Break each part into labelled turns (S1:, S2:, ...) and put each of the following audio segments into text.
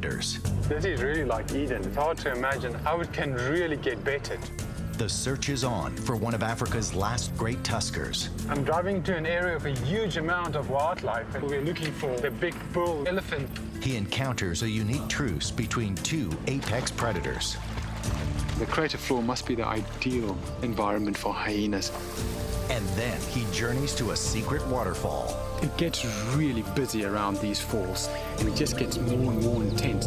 S1: This
S2: is really like Eden. It's hard to imagine how it can really get better.
S1: The search is on for one of Africa's last great tuskers.
S2: I'm driving to an area of a huge amount of wildlife, and we're looking for the big bull elephant.
S1: He encounters a unique truce between two apex predators.
S3: The crater floor must be the ideal environment for hyenas.
S1: And then he journeys to a secret waterfall.
S3: It gets really busy around these falls, and it just gets more and more intense.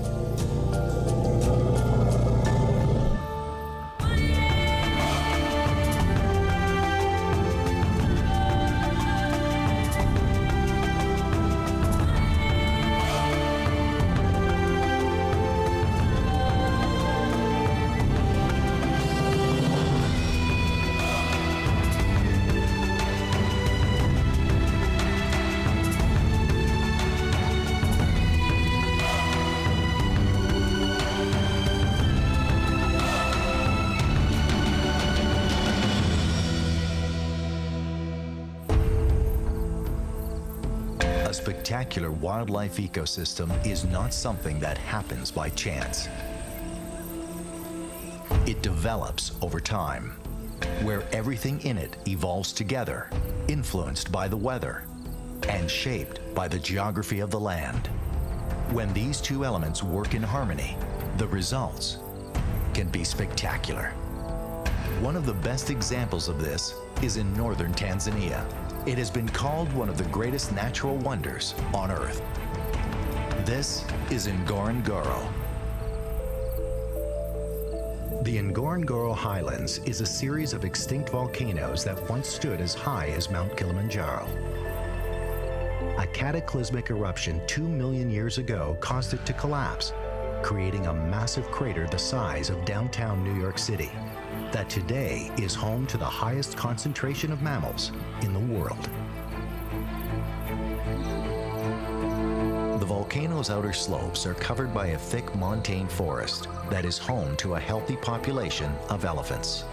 S1: A spectacular wildlife ecosystem is not something that happens by chance. It develops over time, where everything in it evolves together, influenced by the weather and shaped by the geography of the land. When these two elements work in harmony, the results can be spectacular. One of the best examples of this is in northern Tanzania. It has been called one of the greatest natural wonders on Earth. This is Ngorongoro. The Ngorongoro Highlands is a series of extinct volcanoes that once stood as high as Mount Kilimanjaro. A cataclysmic eruption 2 million years ago caused it to collapse, creating a massive crater the size of downtown New York City that today is home to the highest concentration of mammals in the world. The volcano's outer slopes are covered by a thick montane forest that is home to a healthy population of elephants.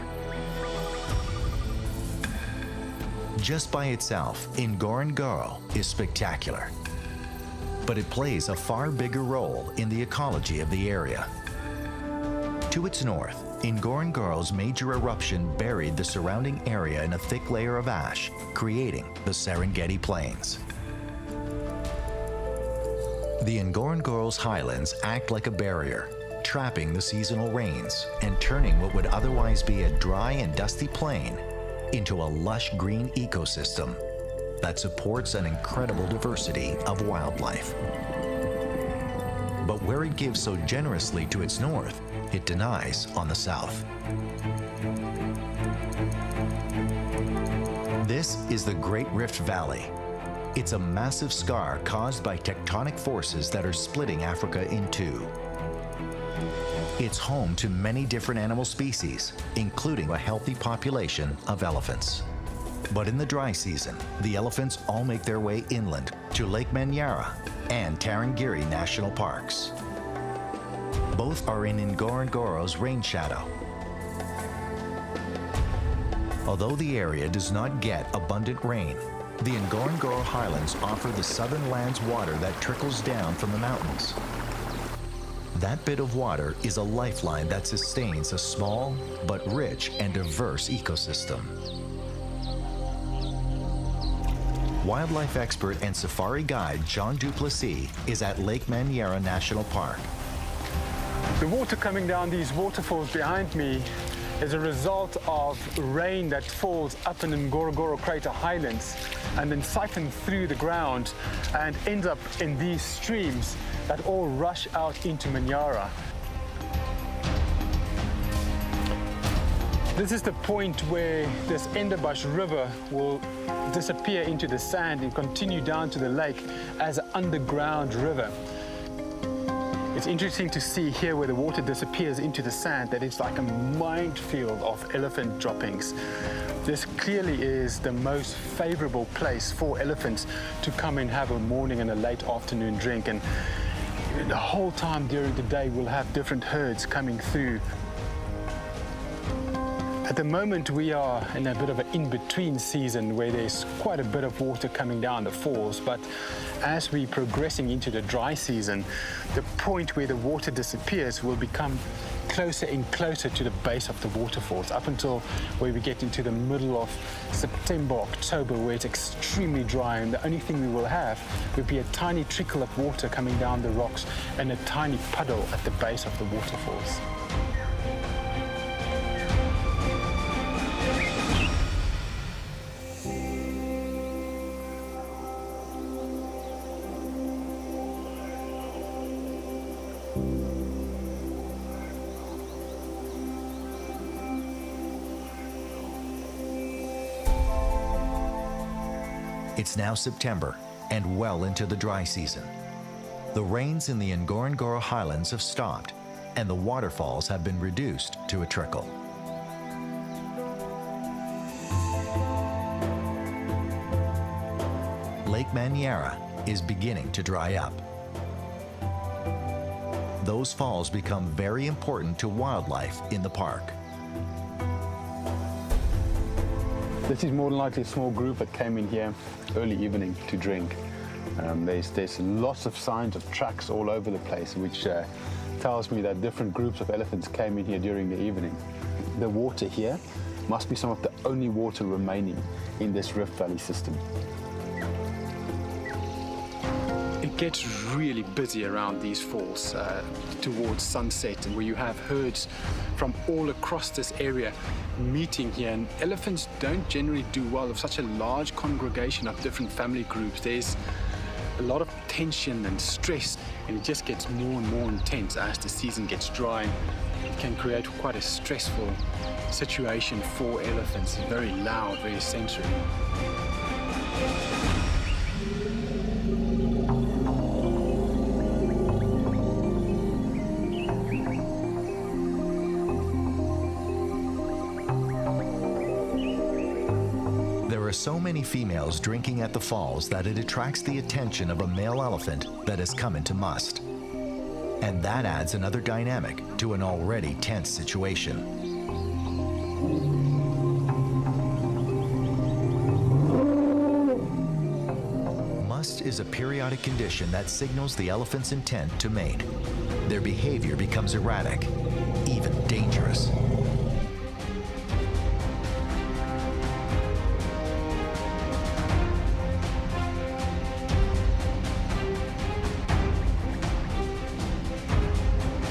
S1: Just by itself, Ngorongoro is spectacular, but it plays a far bigger role in the ecology of the area. To its north, Ngorongoro's major eruption buried the surrounding area in a thick layer of ash, creating the Serengeti Plains. The Ngorongoro's highlands act like a barrier, trapping the seasonal rains and turning what would otherwise be a dry and dusty plain into a lush green ecosystem that supports an incredible diversity of wildlife. But where it gives so generously to its north, it denies on the south. This is the Great Rift Valley. It's a massive scar caused by tectonic forces that are splitting Africa in two. It's home to many different animal species, including a healthy population of elephants. But in the dry season, the elephants all make their way inland to Lake Manyara and Tarangire National Parks. Both are in Ngorongoro's rain shadow. Although the area does not get abundant rain, the Ngorongoro Highlands offer the southern land's water that trickles down from the mountains. That bit of water is a lifeline that sustains a small but rich and diverse ecosystem. Wildlife expert and safari guide John Duplessis is at Lake Manyara National Park.
S2: The water coming down these waterfalls behind me is a result of rain that falls up in the Ngorongoro Crater Highlands and then siphons through the ground and ends up in these streams that all rush out into Manyara. This is the point where this Enderbush River will disappear into the sand and continue down to the lake as an underground river. It's interesting to see here where the water disappears into the sand that it's like a minefield of elephant droppings. This clearly is the most favorable place for elephants to come and have a morning and a late afternoon drink. And the whole time during the day, we'll have different herds coming through. At the moment, we are in a bit of an in-between season where there's quite a bit of water coming down the falls, but as we're progressing into the dry season, the point where the water disappears will become closer and closer to the base of the waterfalls, up until where we get into the middle of September, October, where it's extremely dry, and the only thing we will have will be a tiny trickle of water coming down the rocks and a tiny puddle at the base of the waterfalls.
S1: It's now September and well into the dry season. The rains in the Ngorongoro Highlands have stopped and the waterfalls have been reduced to a trickle. Lake Manyara is beginning to dry up. Those falls become very important to wildlife in the park.
S3: This is more than likely a small group that came in here early evening to drink. There's lots of signs of tracks all over the place, which tells me that different groups of elephants came in here during the evening. The water here must be some of the only water remaining in this Rift Valley system. It gets really busy around these falls towards sunset, and where you have herds from all across this area meeting here, and elephants don't generally do well with such a large congregation of different family groups. There's a lot of tension and stress, and it just gets more and more intense as the season gets dry. It can create quite a stressful situation for elephants. It's very loud, very sensory.
S1: There are so many females drinking at the falls that it attracts the attention of a male elephant that has come into must. And that adds another dynamic to an already tense situation. Must is a periodic condition that signals the elephant's intent to mate. Their behavior becomes erratic, even dangerous.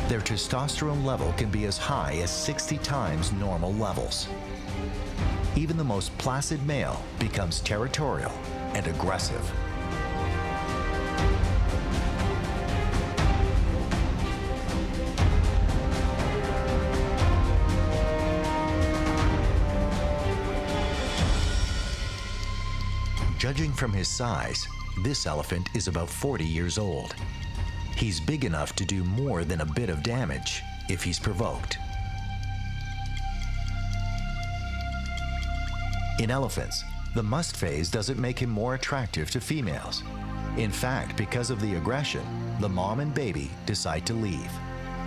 S1: Their testosterone level can be as high as 60 times normal levels. Even the most placid male becomes territorial and aggressive. Judging from his size, this elephant is about 40 years old. He's big enough to do more than a bit of damage if he's provoked. In elephants, the must phase doesn't make him more attractive to females. In fact, because of the aggression, the mom and baby decide to leave.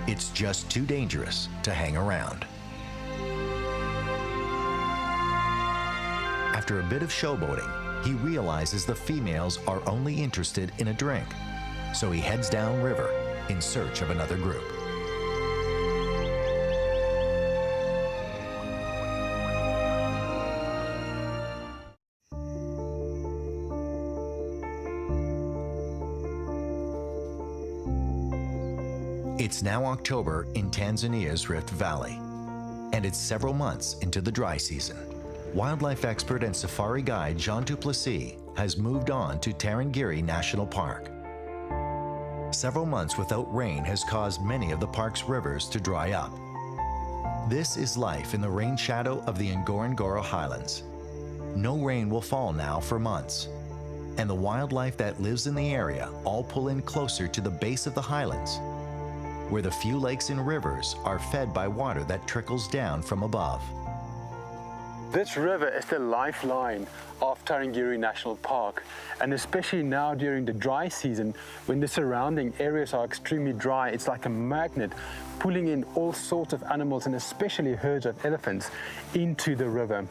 S1: It's just too dangerous to hang around. After a bit of showboating, he realizes the females are only interested in a drink. So he heads downriver in search of another group. It's now October in Tanzania's Rift Valley, and it's several months into the dry season. Wildlife expert and safari guide Jean Duplessis has moved on to Serengeti National Park. Several months without rain has caused many of the park's rivers to dry up. This is life in the rain shadow of the Ngorongoro Highlands. No rain will fall now for months, and the wildlife that lives in the area all pull in closer to the base of the highlands, where the few lakes and rivers are fed by water that trickles down from above.
S2: This river is the lifeline of Serengeti National Park, and especially now during the dry season when the surrounding areas are extremely dry, it's like a magnet pulling in all sorts of animals and especially herds of elephants into the river.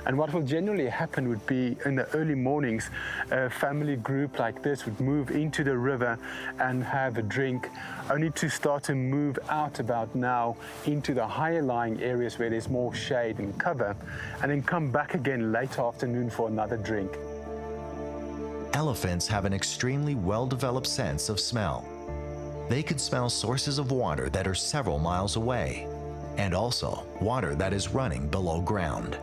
S2: And what will generally happen would be in the early mornings, a family group like this would move into the river and have a drink, only to start to move out about now into the higher lying areas where there's more shade and cover, and then come back again late afternoon for another drink.
S1: Elephants have an extremely well-developed sense of smell. They can smell sources of water that are several miles away, and also water that is running below ground.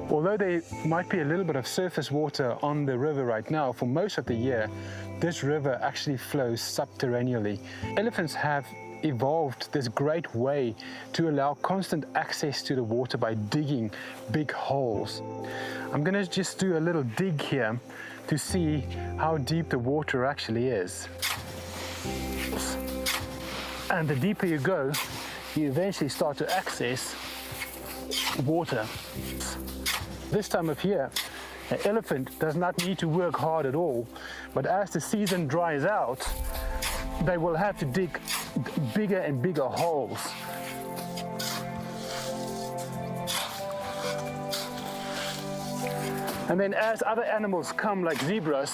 S2: Although there might be a little bit of surface water on the river right now, for most of the year, this river actually flows subterraneously. Elephants have evolved this great way to allow constant access to the water by digging big holes. I'm going to just do a little dig here to see how deep the water actually is. And the deeper you go, you eventually start to access water. This time of year, an elephant does not need to work hard at all, but as the season dries out, they will have to dig bigger and bigger holes. And then as other animals come, like zebras,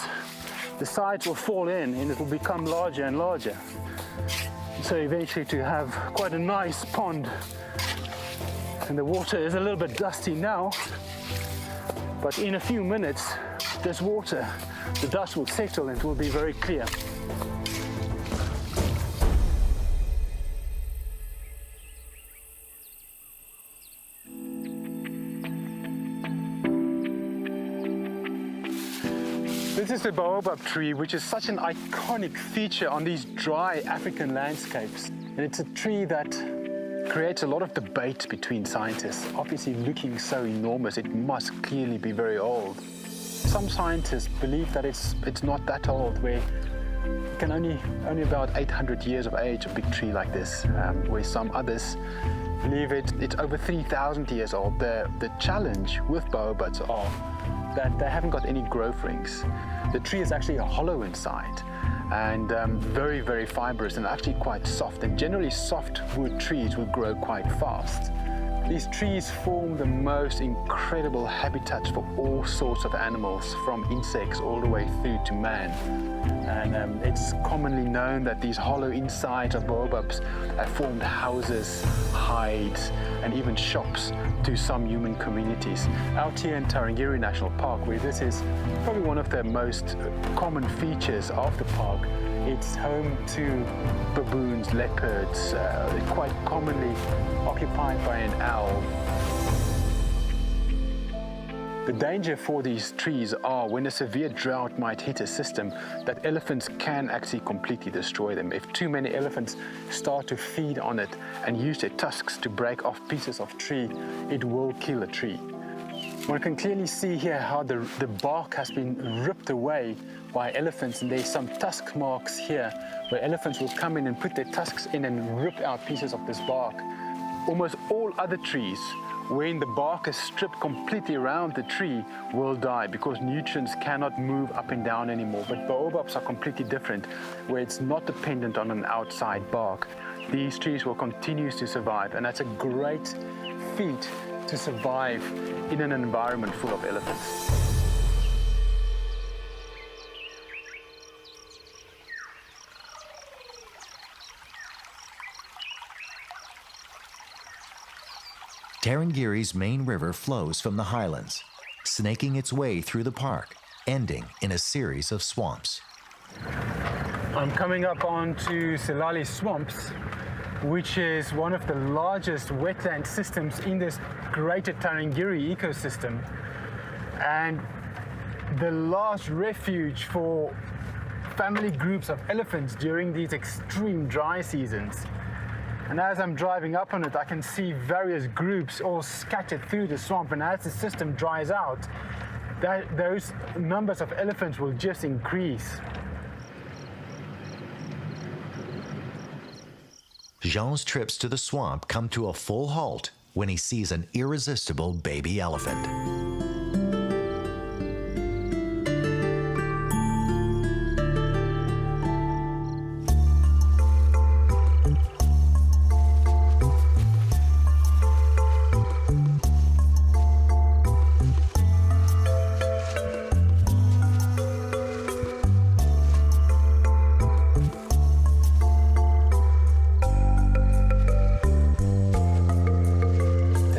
S2: the sides will fall in and it will become larger and larger. So eventually to have quite a nice pond. And the water is a little bit dusty now, but in a few minutes, this water, the dust will settle and it will be very clear. This is the baobab tree, which is such an iconic feature on these dry African landscapes. And it's a tree that creates a lot of debate between scientists. Obviously, looking so enormous, it must clearly be very old. Some scientists believe that it's not that old, where it can only about 800 years of age, a big tree like this, where some others believe it's over 3,000 years old. The challenge with baobabs are that they haven't got any growth rings. The tree is actually hollow inside and very, very fibrous and actually quite soft. And generally softwood trees will grow quite fast. These trees form the most incredible habitats for all sorts of animals, from insects all the way through to man. And it's commonly known that these hollow insides of baobabs have formed houses, hides, and even shops to some human communities. Out here in Serengeti National Park, where this is probably one of the most common features of the park, it's home to baboons, leopards, quite commonly occupied by an owl. The danger for these trees are when a severe drought might hit a system, that elephants can actually completely destroy them. If too many elephants start to feed on it and use their tusks to break off pieces of tree, it will kill a tree. One can clearly see here how the bark has been ripped away by elephants, and there's some tusk marks here where elephants will come in and put their tusks in and rip out pieces of this bark. Almost all other trees, when the bark is stripped completely around the tree, will die because nutrients cannot move up and down anymore. But baobabs are completely different, where it's not dependent on an outside bark. These trees will continue to survive, and that's a great feat to survive in an environment full of elephants.
S1: Serengeti's main river flows from the highlands, snaking its way through the park, ending in a series of swamps.
S2: I'm coming up onto Silali Swamps, which is one of the largest wetland systems in this greater Serengeti ecosystem, and the last refuge for family groups of elephants during these extreme dry seasons. And as I'm driving up on it, I can see various groups all scattered through the swamp, and as the system dries out, those numbers of elephants will just increase.
S1: Jean's trips to the swamp come to a full halt when he sees an irresistible baby elephant.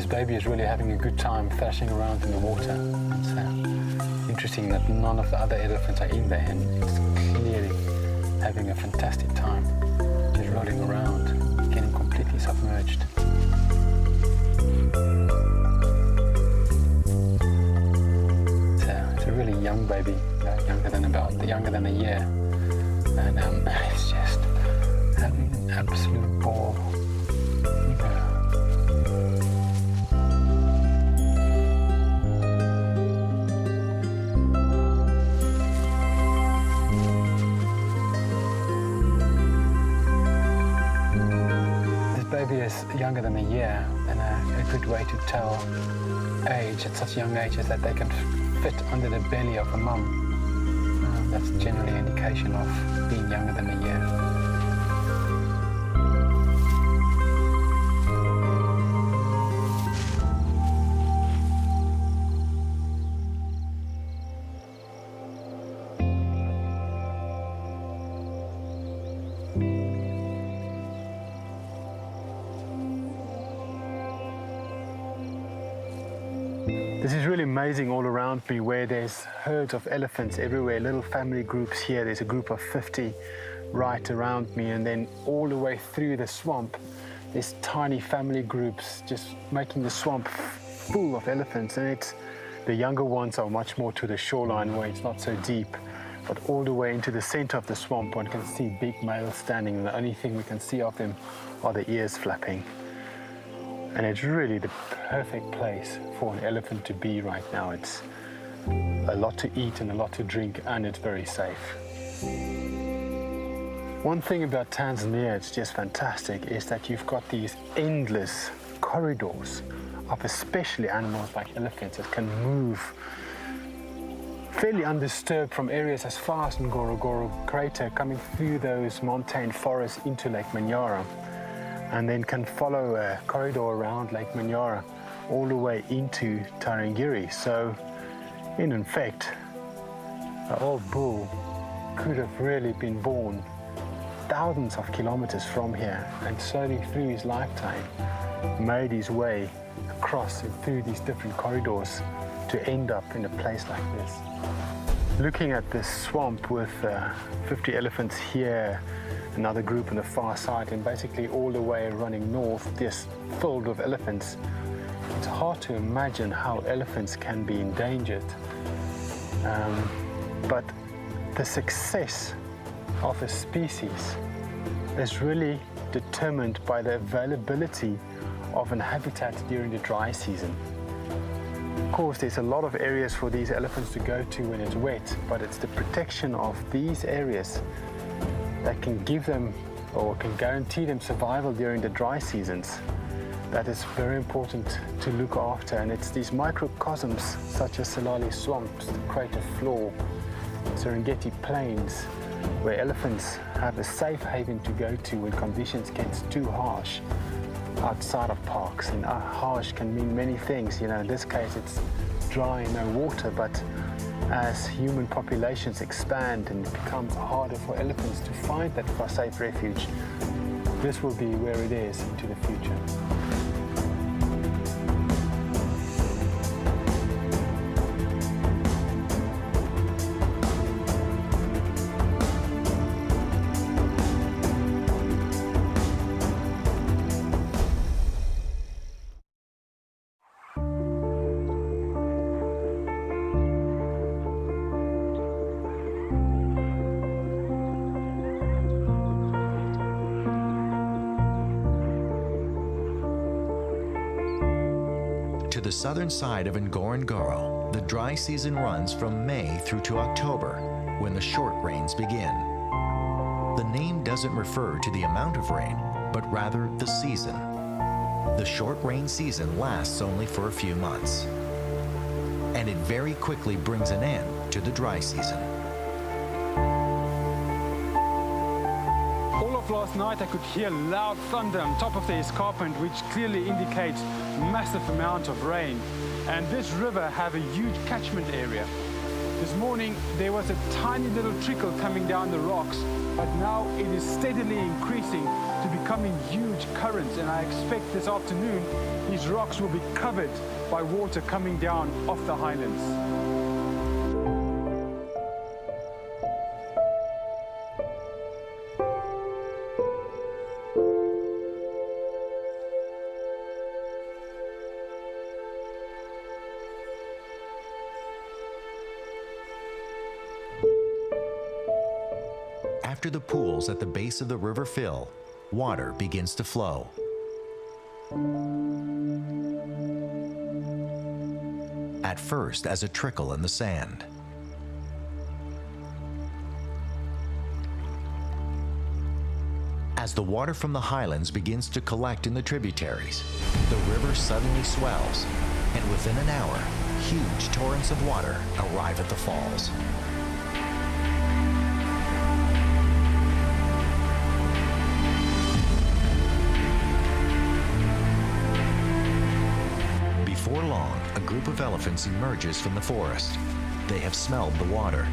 S2: Baby is really having a good time thrashing around in the water. It's interesting that none of the other elephants are in there, and it's clearly having a fantastic time, just rolling around, getting completely submerged. It's a really young baby, younger than a year, and it's just having an absolute ball. Baby is younger than a year, and a good way to tell age at such a young age is that they can fit under the belly of a mum. That's generally an indication of being younger than a year. This is really amazing all around me, where there's herds of elephants everywhere, little family groups here. There's a group of 50 right around me, and then all the way through the swamp, there's tiny family groups just making the swamp full of elephants. And the younger ones are much more to the shoreline where it's not so deep, but all the way into the center of the swamp, one can see big males standing, and the only thing we can see of them are the ears flapping. And it's really the perfect place for an elephant to be right now. It's a lot to eat and a lot to drink, and it's very safe. One thing about Tanzania, it's just fantastic, is that you've got these endless corridors of especially animals like elephants that can move fairly undisturbed from areas as far as Ngorongoro Crater, coming through those montane forests into Lake Manyara, and then can follow a corridor around Lake Manyara all the way into Tarangire. So, in effect, the old bull could have really been born thousands of kilometers from here, and slowly through his lifetime made his way across and through these different corridors to end up in a place like this. Looking at this swamp with 50 elephants here, another group on the far side, and basically all the way running north, just filled with elephants, it's hard to imagine how elephants can be endangered. But the success of a species is really determined by the availability of an habitat during the dry season. Of course, there's a lot of areas for these elephants to go to when it's wet, but it's the protection of these areas that can give them, or can guarantee them, survival during the dry seasons. That is very important to look after, and it's these microcosms such as Salali swamps, the crater floor, Serengeti plains, where elephants have a safe haven to go to when conditions get too harsh outside of parks. And harsh can mean many things. You know, in this case it's dry, no water, but as human populations expand and it becomes harder for elephants to find that safe refuge, this will be where it is into the future.
S1: To the southern side of Ngorongoro, the dry season runs from May through to October, when the short rains begin. The name doesn't refer to the amount of rain, but rather the season. The short rain season lasts only for a few months, and it very quickly brings an end to the dry season.
S2: All of last night I could hear loud thunder on top of the escarpment, which clearly indicates massive amount of rain. And this river have a huge catchment area. This morning there was a tiny little trickle coming down the rocks, but now it is steadily increasing to becoming huge currents, and I expect this afternoon these rocks will be covered by water coming down off the highlands.
S1: After the pools at the base of the river fill, water begins to flow. At first as a trickle in the sand. As the water from the highlands begins to collect in the tributaries, the river suddenly swells, and within an hour, huge torrents of water arrive at the falls. Before long, a group of elephants emerges from the forest. They have smelled the water.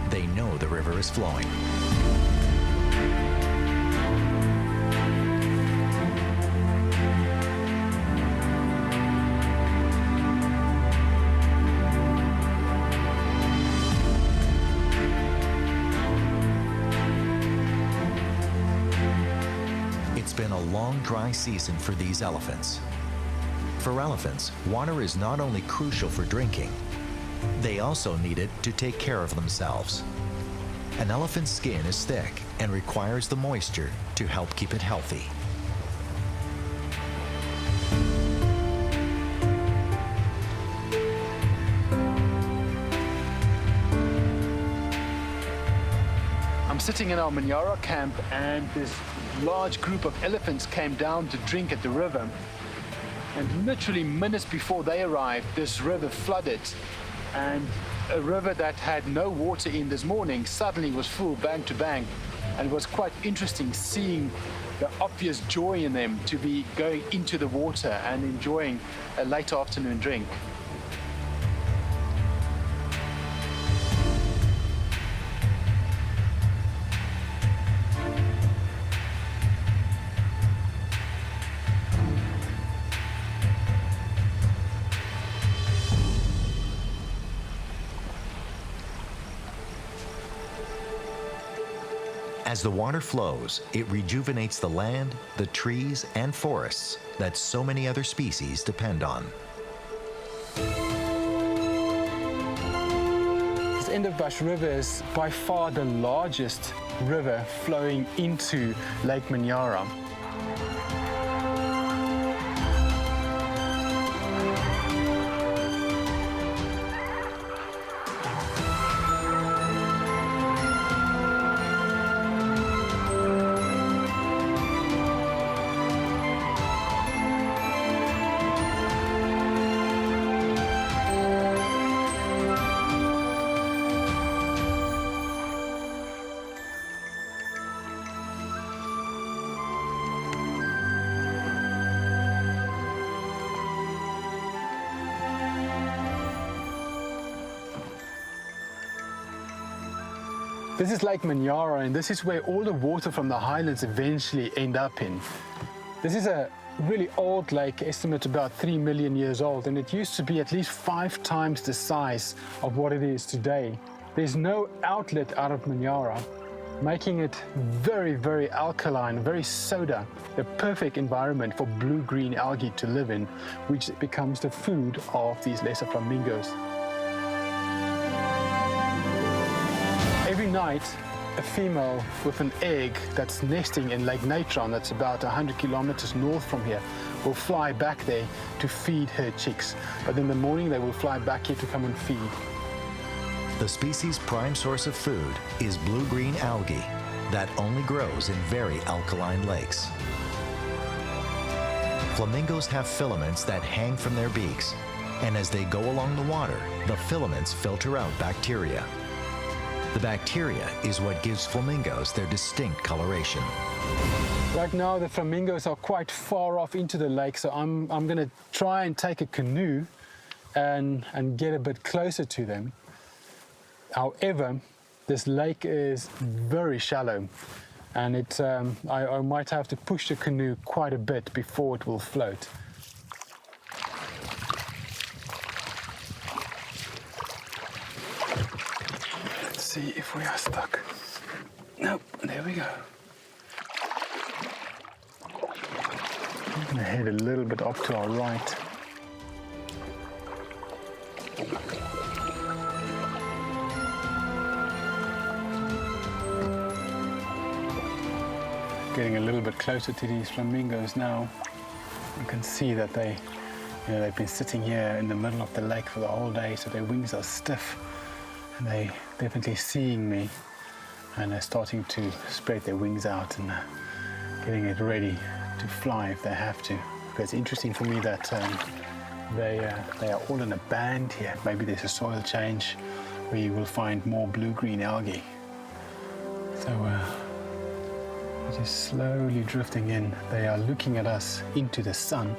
S1: They know the river is flowing. It's been a long dry season for these elephants. For elephants, water is not only crucial for drinking, they also need it to take care of themselves. An elephant's skin is thick and requires the moisture to help keep it healthy.
S3: I'm sitting in our Manyara camp, and this large group of elephants came down to drink at the river. And literally minutes before they arrived, this river flooded. And a river that had no water in this morning suddenly was full bank to bank. And it was quite interesting seeing the obvious joy in them to be going into the water and enjoying a late afternoon drink.
S1: As the water flows, it rejuvenates the land, the trees, and forests that so many other species depend on.
S2: This Endofbush River is by far the largest river flowing into Lake Manyara. This is Lake Manyara, and this is where all the water from the highlands eventually end up in. This is a really old lake, estimated about 3 million years old, and it used to be at least 5 times the size of what it is today. There's no outlet out of Manyara, making it very, very alkaline, very soda, the perfect environment for blue-green algae to live in, which becomes the food of these lesser flamingos. Every night, a female with an egg that's nesting in Lake Natron, that's about 100 kilometers north from here, will fly back there to feed her chicks. But in the morning, they will fly back here to come and feed.
S1: The species' prime source of food is blue-green algae that only grows in very alkaline lakes. Flamingos have filaments that hang from their beaks, and as they go along the water, the filaments filter out bacteria. The bacteria is what gives flamingos their distinct coloration.
S2: Right now the flamingos are quite far off into the lake, so I'm going to try and take a canoe and get a bit closer to them. However, this lake is very shallow, and I might have to push the canoe quite a bit before it will float. Let's see if we are stuck. Nope, there we go. I'm going to head a little bit up to our right. Getting a little bit closer to these flamingos now. You can see that they've been sitting here in the middle of the lake for the whole day, so their wings are stiff, and they're definitely seeing me, and they're starting to spread their wings out and getting it ready to fly if they have to. But it's interesting for me that they are all in a band here. Maybe there's a soil change where you will find more blue-green algae. So we're just slowly drifting in. They are looking at us into the sun,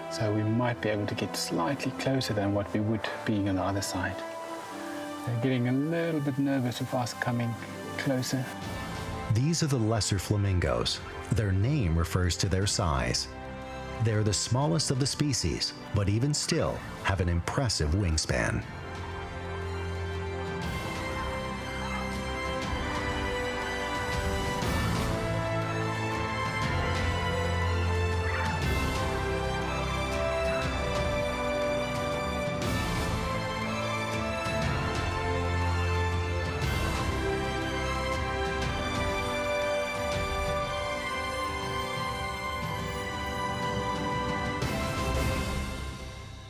S2: so we might be able to get slightly closer than what we would being on the other side. They're getting a little bit nervous of us coming closer.
S1: These are the lesser flamingos. Their name refers to their size. They're the smallest of the species, but even still have an impressive wingspan.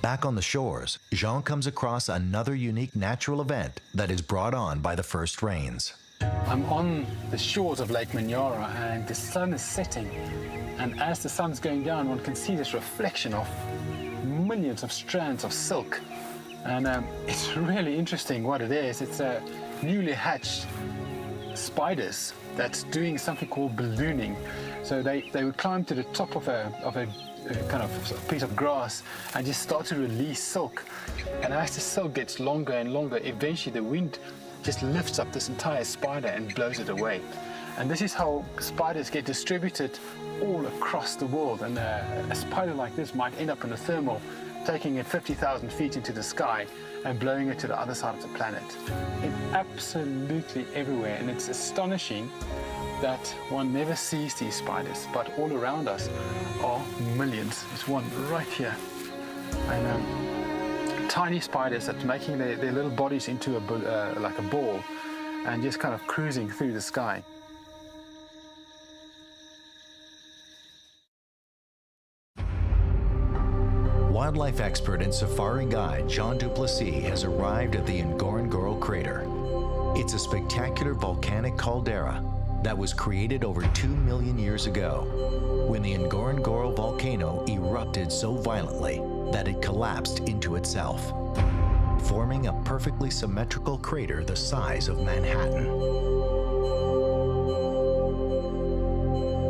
S1: Back on the shores, Jean comes across another unique natural event that is brought on by the first rains.
S2: I'm on the shores of Lake Manyara, and the sun is setting, and as the sun's going down, one can see this reflection of millions of strands of silk, and it's really interesting what it is. It's newly hatched spiders that's doing something called ballooning. So they would climb to the top of a kind of piece of grass and just start to release silk, and as the silk gets longer and longer, eventually the wind just lifts up this entire spider and blows it away. And this is how spiders get distributed all across the world, and a spider like this might end up in a thermal, taking it 50,000 feet into the sky and blowing it to the other side of the planet. It's absolutely everywhere, and it's astonishing that one never sees these spiders, but all around us are millions. There's one right here. And tiny spiders that are making their little bodies into like a ball and just kind of cruising through the sky.
S1: Wildlife expert and safari guide Jean Duplessis has arrived at the Ngorongoro crater. It's a spectacular volcanic caldera that was created over 2 million years ago, when the Ngorongoro volcano erupted so violently that it collapsed into itself, forming a perfectly symmetrical crater the size of Manhattan.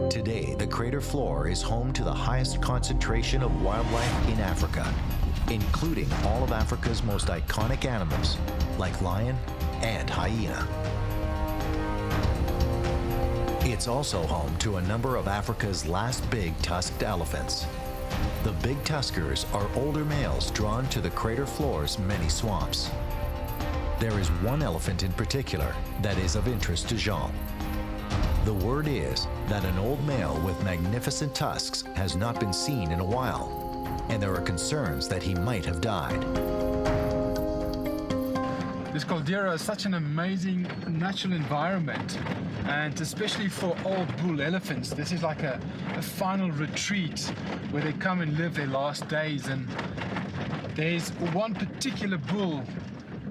S1: Today, the crater floor is home to the highest concentration of wildlife in Africa, including all of Africa's most iconic animals, like lion and hyena. It's also home to a number of Africa's last big tusked elephants. The big tuskers are older males drawn to the crater floor's many swamps. There is one elephant in particular that is of interest to Jean. The word is that an old male with magnificent tusks has not been seen in a while, and there are concerns that he might have died.
S2: This caldera is such an amazing natural environment, and especially for old bull elephants, this is like a final retreat where they come and live their last days. And there's one particular bull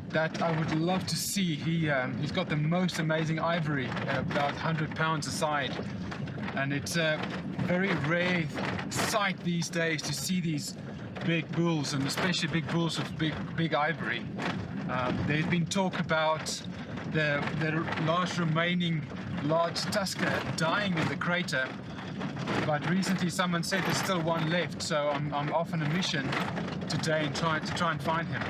S2: that I would love to see. He's got the most amazing ivory, about 100 pounds a side, And it's a very rare sight these days to see these big bulls, and especially big bulls with big ivory. There's been talk about the last remaining large tusker dying in the crater, but recently someone said there's still one left, so I'm off on a mission today and try and find him.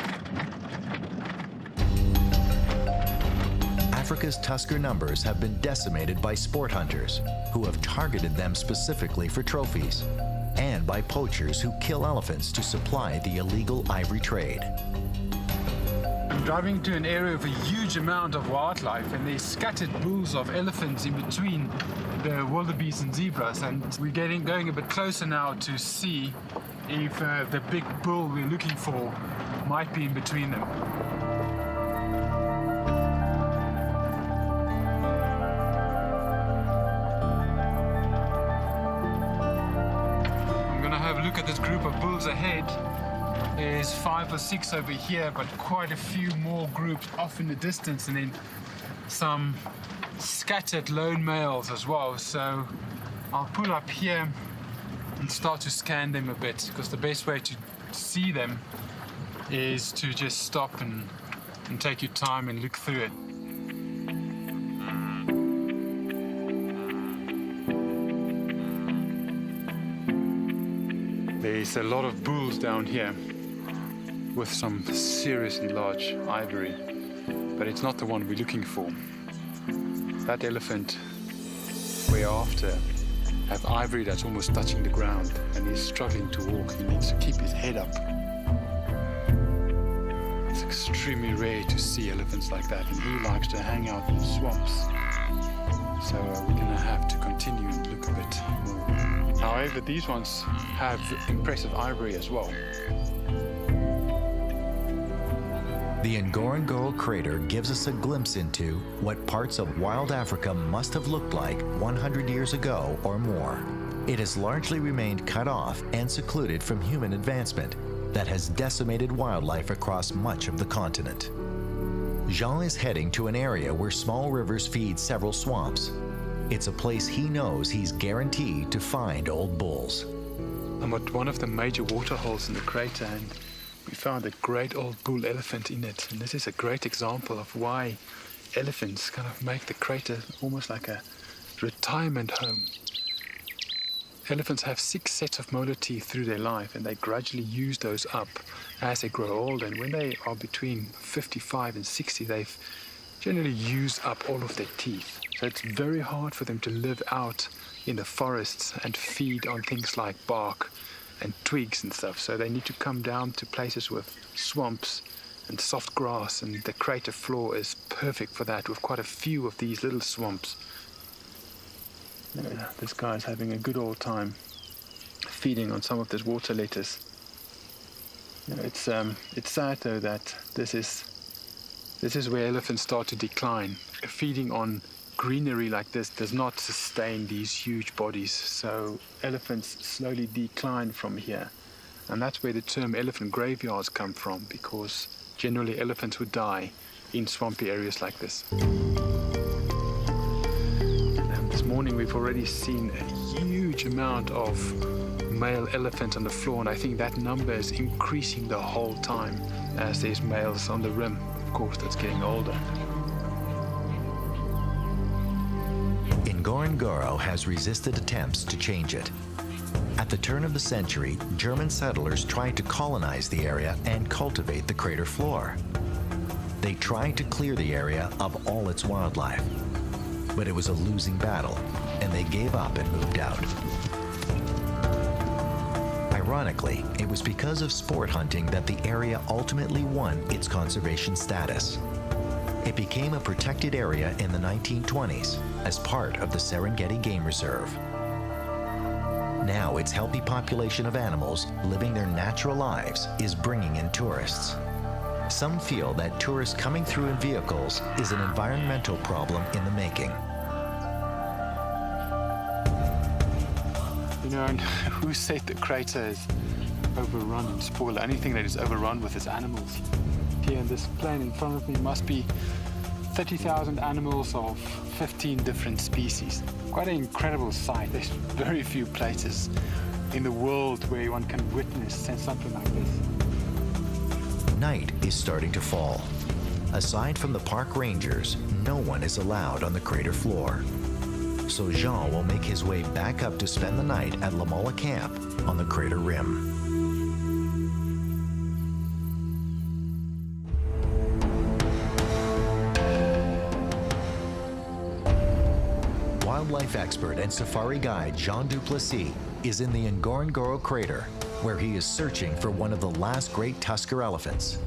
S1: Africa's tusker numbers have been decimated by sport hunters who have targeted them specifically for trophies, and by poachers who kill elephants to supply the illegal ivory trade.
S2: I'm driving to an area with a huge amount of wildlife, and there's scattered bulls of elephants in between the wildebeest and zebras, and we're going a bit closer now to see if the big bull we're looking for might be in between them. I'm gonna have a look at this group of bulls ahead. There's 5 or 6 over here, but quite a few more groups off in the distance, and then some scattered lone males as well. So I'll pull up here and start to scan them a bit, because the best way to see them is to just stop and take your time and look through it. There's a lot of bulls down here with some seriously large ivory, but it's not the one we're looking for. That elephant we're after have ivory that's almost touching the ground, and he's struggling to walk. He needs to keep his head up. It's extremely rare to see elephants like that, and he likes to hang out in swamps. So we're gonna have to continue and look a bit more. However, these ones have impressive ivory as well.
S1: The Ngorongoro crater gives us a glimpse into what parts of wild Africa must have looked like 100 years ago or more. It has largely remained cut off and secluded from human advancement that has decimated wildlife across much of the continent. Jean is heading to an area where small rivers feed several swamps. It's a place he knows he's guaranteed to find old bulls.
S3: I'm at one of the major water holes in the crater, and we found a great old bull elephant in it. And this is a great example of why elephants kind of make the crater almost like a retirement home. Elephants have 6 sets of molar teeth through their life, and they gradually use those up as they grow old. And when they are between 55 and 60, they've generally used up all of their teeth. So it's very hard for them to live out in the forests and feed on things like bark and twigs and stuff. So they need to come down to places with swamps and soft grass, and the crater floor is perfect for that, with quite a few of these little swamps. Yeah, this guy's having a good old time feeding on some of this water lettuce. You know, it's sad though that this is where elephants start to decline. Feeding on greenery like this does not sustain these huge bodies, so elephants slowly decline from here. And that's where the term elephant graveyards come from, because generally elephants would die in swampy areas like this. And this morning we've already seen a huge amount of male elephants on the floor, and I think that number is increasing the whole time as there's males on the rim, of course, that's getting older.
S1: Ngorongoro has resisted attempts to change it. At the turn of the century, German settlers tried to colonize the area and cultivate the crater floor. They tried to clear the area of all its wildlife, but it was a losing battle, and they gave up and moved out. Ironically, it was because of sport hunting that the area ultimately won its conservation status. It became a protected area in the 1920s as part of the Serengeti Game Reserve. Now its healthy population of animals living their natural lives is bringing in tourists. Some feel that tourists coming through in vehicles is an environmental problem in the making.
S3: You know, and who said the crater is overrun and spoiled? Anything that is overrun with is animals. Here in this plain in front of me must be
S2: 30,000 animals of 15 different species. Quite an incredible sight. There's very few places in the world where one can witness something like this.
S1: Night is starting to fall. Aside from the park rangers, no one is allowed on the crater floor. So Jean will make his way back up to spend the night at La Mola Camp on the crater rim. Wildlife expert and safari guide Jean Duplessis is in the Ngorongoro crater, where he is searching for one of the last great tusker elephants.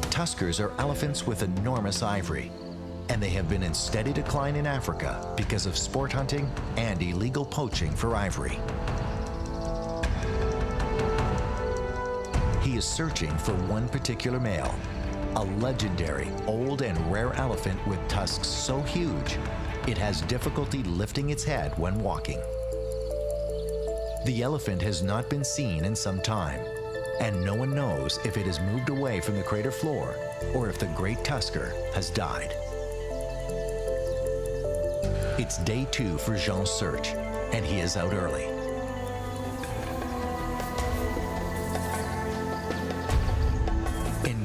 S1: Tuskers are elephants with enormous ivory, and they have been in steady decline in Africa because of sport hunting and illegal poaching for ivory. He is searching for one particular male, a legendary old and rare elephant with tusks so huge it has difficulty lifting its head when walking. The elephant has not been seen in some time, and no one knows if it has moved away from the crater floor or if the great tusker has died. It's day 2 for Jean's search, and he is out early.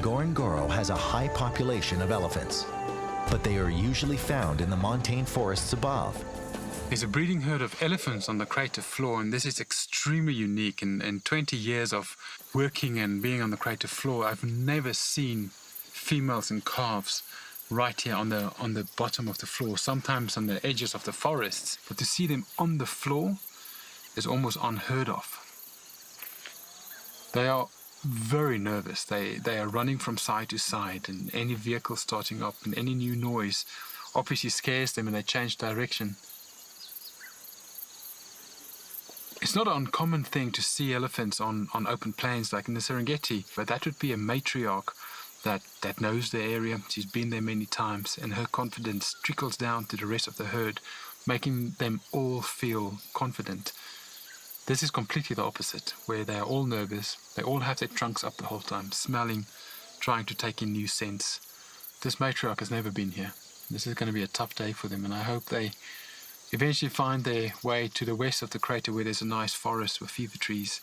S1: Ngorongoro has a high population of elephants, but they are usually found in the montane forests above.
S3: There's a breeding herd of elephants on the crater floor, and this is extremely unique. In 20 years of working and being on the crater floor, I've never seen females and calves right here on the bottom of the floor, sometimes on the edges of the forests. But to see them on the floor is almost unheard of. They are very nervous. They are running from side to side, and any vehicle starting up and any new noise obviously scares them and they change direction. It's not an uncommon thing to see elephants on open plains like in the Serengeti, but that would be a matriarch that knows the area. She's been there many times, and her confidence trickles down to the rest of the herd, making them all feel confident. This is completely the opposite, where they are all nervous. They all have their trunks up the whole time, smelling, trying to take in new scents. This matriarch has never been here. This is going to be a tough day for them, and I hope they eventually find their way to the west of the crater where there's a nice forest with fever trees.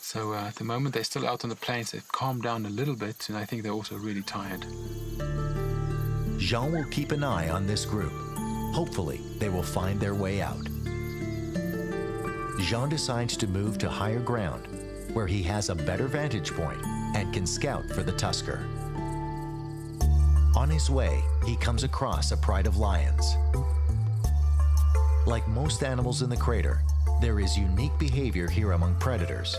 S3: So at the moment they're still out on the plains. They've calmed down a little bit, and I think they're also really tired.
S1: Jean will keep an eye on this group. Hopefully they will find their way out. Jean decides to move to higher ground, where he has a better vantage point and can scout for the tusker. On his way, he comes across a pride of lions. Like most animals in the crater, there is unique behavior here among predators.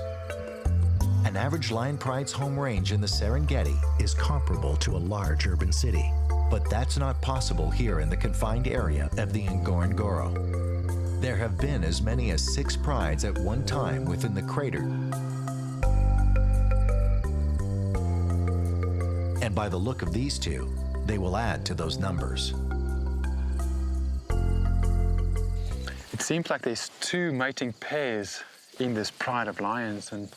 S1: An average lion pride's home range in the Serengeti is comparable to a large urban city, but that's not possible here in the confined area of the Ngorongoro. There have been as many as 6 prides at one time within the crater. And by the look of these two, they will add to those numbers.
S2: It seems like there's 2 mating pairs in this pride of lions, and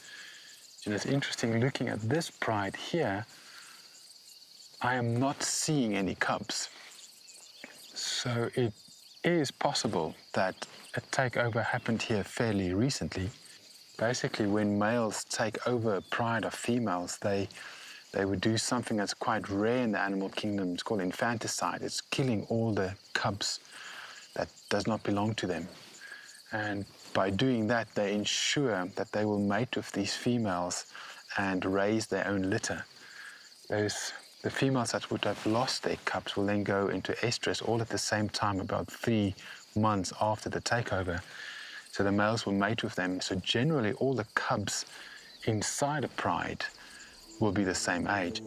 S2: it's interesting looking at this pride here. I am not seeing any cubs. So it is possible that a takeover happened here fairly recently. Basically, when males take over a pride of females, they would do something that's quite rare in the animal kingdom. It's called infanticide. It's killing all the cubs that does not belong to them. And by doing that, they ensure that they will mate with these females and raise their own litter. The females that would have lost their cubs will then go into estrus all at the same time, about 3 months after the takeover. So the males will mate with them. So generally, all the cubs inside a pride will be the same age.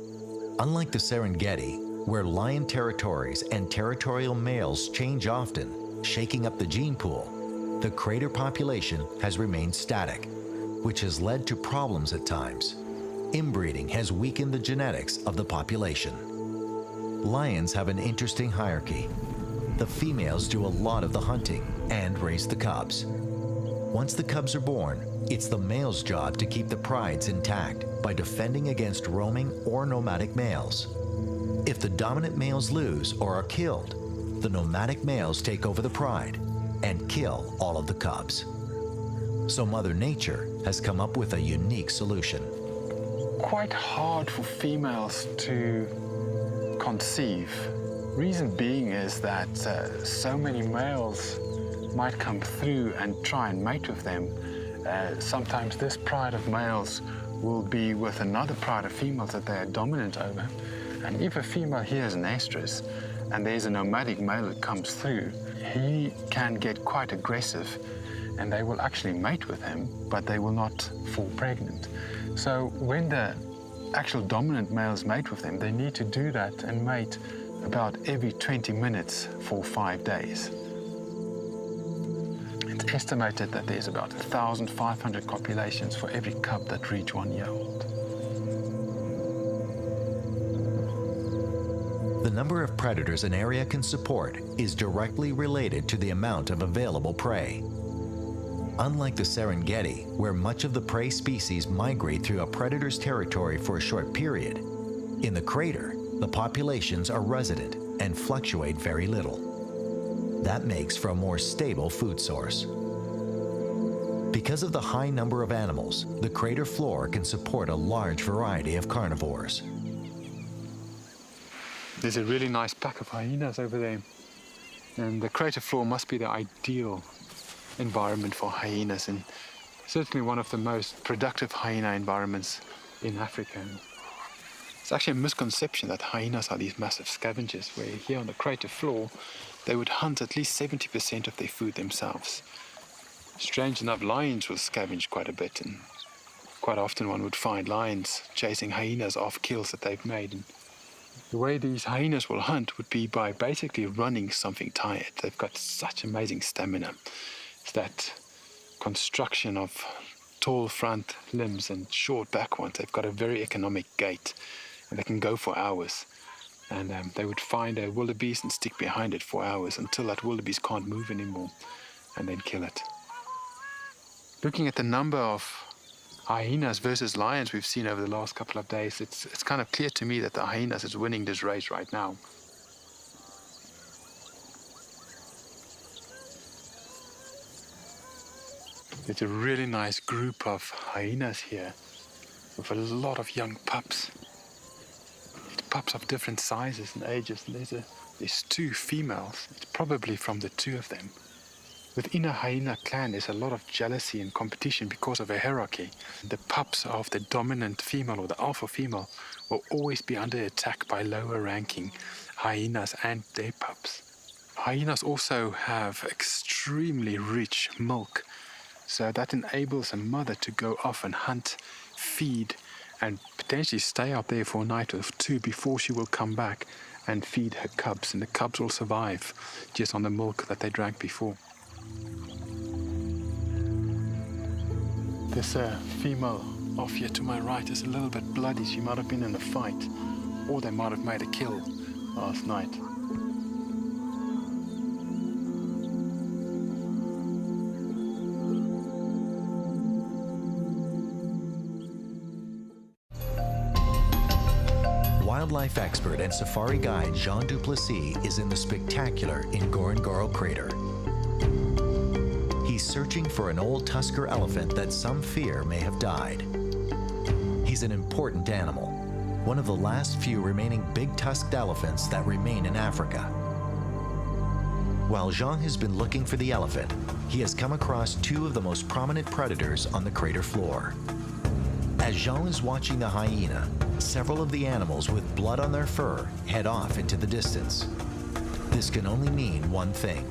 S1: Unlike the Serengeti, where lion territories and territorial males change often, shaking up the gene pool, the crater population has remained static, which has led to problems at times. Inbreeding has weakened the genetics of the population. Lions have an interesting hierarchy. The females do a lot of the hunting and raise the cubs. Once the cubs are born, it's the male's job to keep the prides intact by defending against roaming or nomadic males. If the dominant males lose or are killed, the nomadic males take over the pride and kill all of the cubs. So Mother Nature has come up with a unique solution.
S3: Quite hard for females to conceive. Reason being is that so many males might come through and try and mate with them. Sometimes this pride of males will be with another pride of females that they are dominant over. And if a female hears an estrus and there's a nomadic male that comes through, he can get quite aggressive and they will actually mate with him, but they will not fall pregnant. So when the actual dominant males mate with them, they need to do that and mate about every 20 minutes for 5 days. It's estimated that there's about 1,500 copulations for every cub that reach 1 year old.
S1: The number of predators an area can support is directly related to the amount of available prey. Unlike the Serengeti, where much of the prey species migrate through a predator's territory for a short period, in the crater, the populations are resident and fluctuate very little. That makes for a more stable food source. Because of the high number of animals, the crater floor can support a large variety of carnivores.
S3: There's a really nice pack of hyenas over there. And the crater floor must be the ideal environment for hyenas, and certainly one of the most productive hyena environments in Africa. It's actually a misconception that hyenas are these massive scavengers, where here on the crater floor, they would hunt at least 70% of their food themselves. Strange enough, lions will scavenge quite a bit, and quite often one would find lions chasing hyenas off kills that they've made. And the way these hyenas will hunt would be by basically running something tired. They've got such amazing stamina. It's that construction of tall front limbs and short back ones. They've got a very economic gait, and they can go for hours. And they would find a wildebeest and stick behind it for hours until that wildebeest can't move anymore, and then kill it. Looking at the number of hyenas versus lions we've seen over the last couple of days, it's kind of clear to me that the hyenas is winning this race right now. There's a really nice group of hyenas here with a lot of young pups. It's pups of different sizes and ages, and there's 2 females. It's probably from the 2 of them. Within a hyena clan, there's a lot of jealousy and competition because of a hierarchy. The pups of the dominant female or the alpha female will always be under attack by lower ranking hyenas and their pups. Hyenas also have extremely rich milk, so that enables a mother to go off and hunt, feed, and potentially stay out there for a night or 2 before she will come back and feed her cubs, and the cubs will survive just on the milk that they drank before. This female off here to my right is a little bit bloody. She might have been in a fight, or they might have made a kill last night.
S1: Wildlife expert and safari guide Jean Duplessis is in the spectacular Ngorongoro crater. He's searching for an old tusker elephant that some fear may have died. He's an important animal, one of the last few remaining big-tusked elephants that remain in Africa. While Jean has been looking for the elephant, he has come across 2 of the most prominent predators on the crater floor. As Jean is watching the hyena, several of the animals with blood on their fur head off into the distance. This can only mean one thing: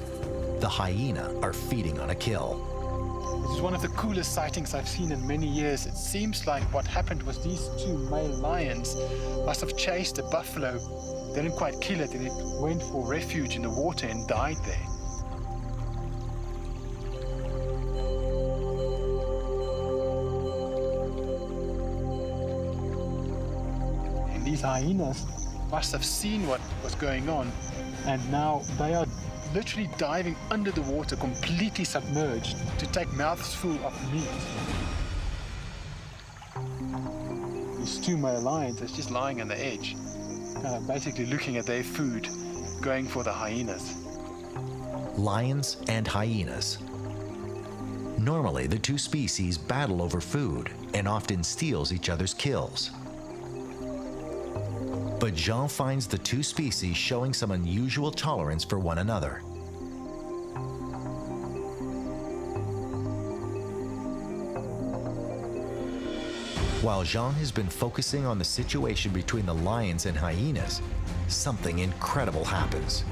S1: the hyena are feeding on a kill.
S3: This is one of the coolest sightings I've seen in many years. It seems like what happened was these 2 male lions must have chased a buffalo. They didn't quite kill it, and it went for refuge in the water and died there. And these hyenas must have seen what was going on, and now they are literally diving under the water, completely submerged, to take mouthfuls of meat. These 2 male lions are just lying on the edge. basically looking at their food, going for the hyenas.
S1: Lions and hyenas. Normally, the two species battle over food and often steals each other's kills. But Jean finds the two species showing some unusual tolerance for one another. While Jean has been focusing on the situation between the lions and hyenas, something incredible happens.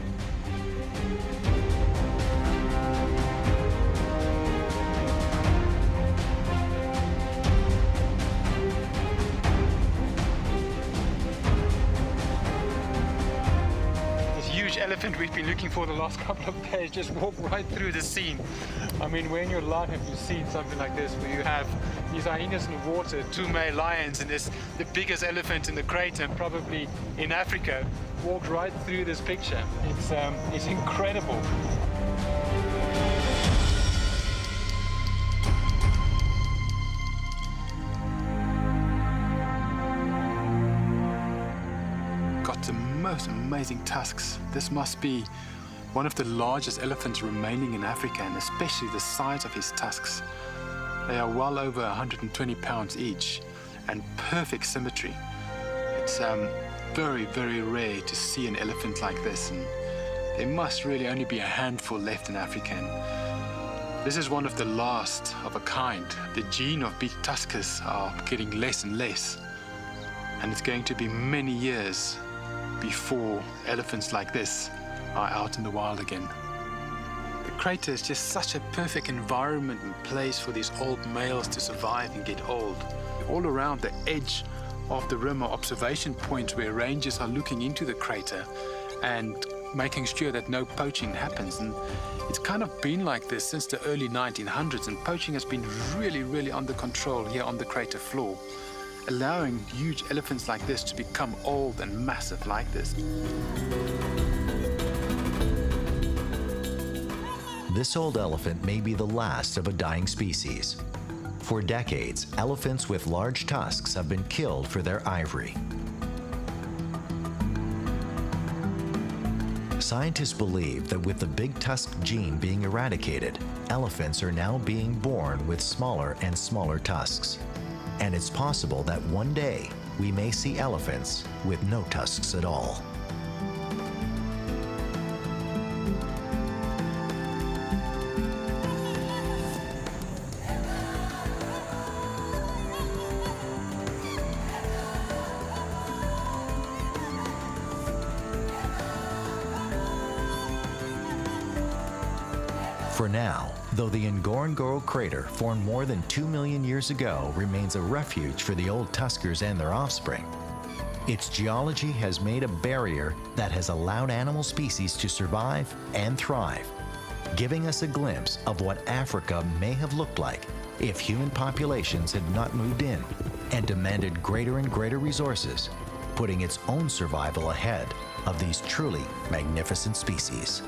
S2: Elephant we've been looking for the last couple of days just walked right through the scene. I mean, when in your life have you seen something like this, where you have these hyenas in the water, two male lions, and this the biggest elephant in the crater, probably in Africa, walked right through this picture. It's incredible.
S3: The most amazing tusks. This must be one of the largest elephants remaining in Africa, and especially the size of his tusks. They are well over 120 pounds each and perfect symmetry. It's very, very rare to see an elephant like this, and there must really only be a handful left in Africa. And this is one of the last of a kind. The gene of big tuskers are getting less and less, and it's going to be many years before elephants like this are out in the wild again. The crater is just such a perfect environment and place for these old males to survive and get old. All around the edge of the rim are observation points where rangers are looking into the crater and making sure that no poaching happens. And it's kind of been like this since the early 1900s, and poaching has been really, really under control here on the crater floor, allowing huge elephants like this to become old and massive like this.
S1: This old elephant may be the last of a dying species. For decades, elephants with large tusks have been killed for their ivory. Scientists believe that with the big tusk gene being eradicated, elephants are now being born with smaller and smaller tusks. And it's possible that one day we may see elephants with no tusks at all. For now, though the Ngorongoro crater, formed more than 2 million years ago, remains a refuge for the old tuskers and their offspring, its geology has made a barrier that has allowed animal species to survive and thrive, giving us a glimpse of what Africa may have looked like if human populations had not moved in and demanded greater and greater resources, putting its own survival ahead of these truly magnificent species.